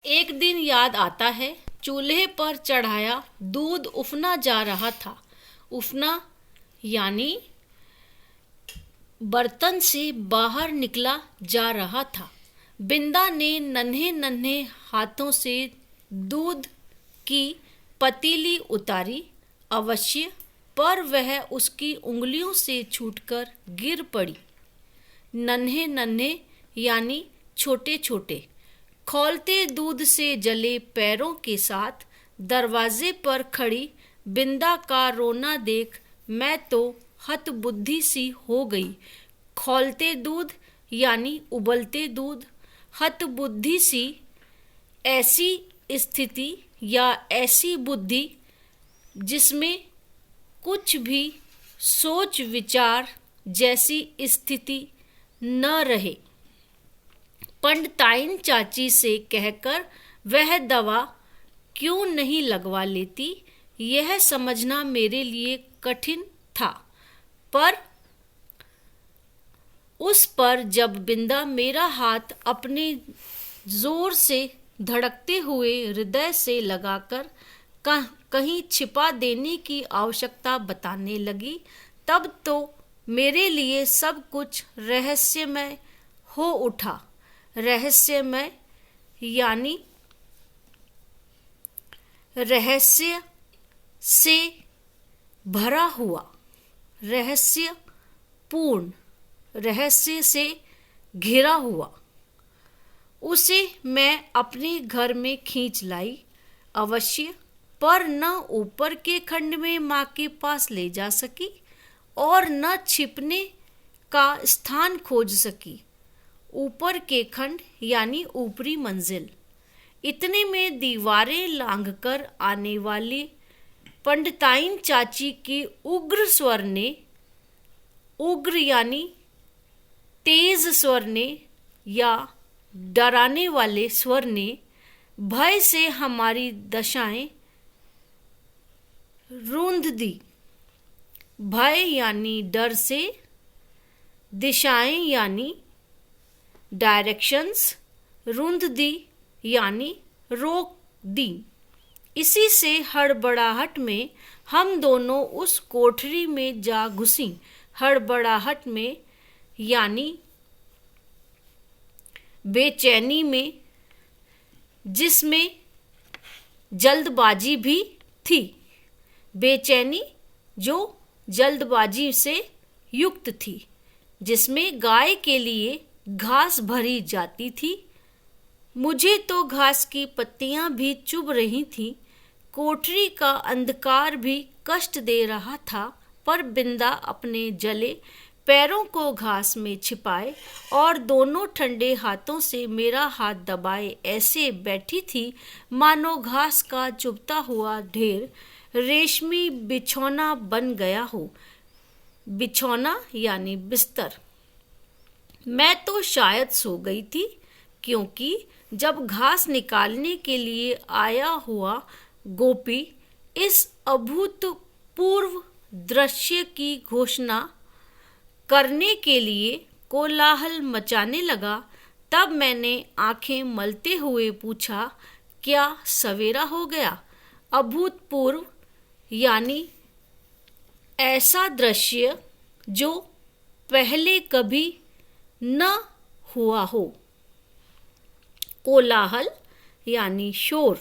एक दिन याद आता है, चूल्हे पर चढ़ाया दूध उफना जा रहा था। उफना यानी बर्तन से बाहर निकला जा रहा था। बिंदा ने नन्हे नन्हे हाथों से दूध की पतीली उतारी, अवश्य, पर वह उसकी उंगलियों से छूटकर गिर पड़ी। नन्हे नन्हे यानी छोटे छोटे। खौलते दूध से जले पैरों के साथ दरवाजे पर खड़ी बिंदा का रोना देख मैं तो हतबुद्धि सी हो गई। खौलते दूध यानी उबलते दूध, हतबुद्धि सी ऐसी स्थिति या ऐसी बुद्धि जिसमें कुछ भी सोच विचार जैसी स्थिति न रहे। पंडिताइन चाची से कहकर वह दवा क्यों नहीं लगवा लेती, यह समझना मेरे लिए कठिन था। पर उस पर जब बिंदा मेरा हाथ अपने जोर से धड़कते हुए हृदय से लगाकर कहीं छिपा देने की आवश्यकता बताने लगी, तब तो मेरे लिए सब कुछ रहस्यमय हो उठा। रहस्यमय यानी रहस्य से भरा हुआ, रहस्य पूर्ण, रहस्य से घिरा हुआ। उसे मैं अपने घर में खींच लाई, अवश्य, पर न ऊपर के खंड में माँ के पास ले जा सकी और न छिपने का स्थान खोज सकी। ऊपर के खंड यानी ऊपरी मंजिल। इतने में दीवारें लांघकर आने वाली पंडिताइन चाची की उग्र स्वर ने, उग्र यानी तेज स्वर ने या डराने वाले स्वर ने, भय से हमारी दशाएं रूंध दी। भय यानी डर से, दिशाएं यानी डायरेक्शंस, रूंध दी यानी रोक दी। इसी से हड़बड़ाहट में हम दोनों उस कोठरी में जा घुसी। हड़बड़ाहट में यानी बेचैनी में, जिसमें जल्दबाजी भी थी। बेचैनी जो जल्दबाजी से युक्त थी, जिसमें गाय के लिए घास भरी जाती थी। मुझे तो घास की पत्तियां भी चुभ रही थीं। कोठरी का अंधकार भी कष्ट दे रहा था, पर बिंदा अपने जले पैरों को घास में छिपाए और दोनों ठंडे हाथों से मेरा हाथ दबाए ऐसे बैठी थी मानो घास का चुभता हुआ ढेर रेशमी बिछौना बन गया हो। बिछौना यानी बिस्तर। मैं तो शायद सो गई थी, क्योंकि जब घास निकालने के लिए आया हुआ गोपी इस अभूतपूर्व दृश्य की घोषणा करने के लिए कोलाहल मचाने लगा, तब मैंने आंखें मलते हुए पूछा, क्या सवेरा हो गया? अभूतपूर्व यानी ऐसा दृश्य जो पहले कभी न हुआ हो। कोलाहल यानी शोर।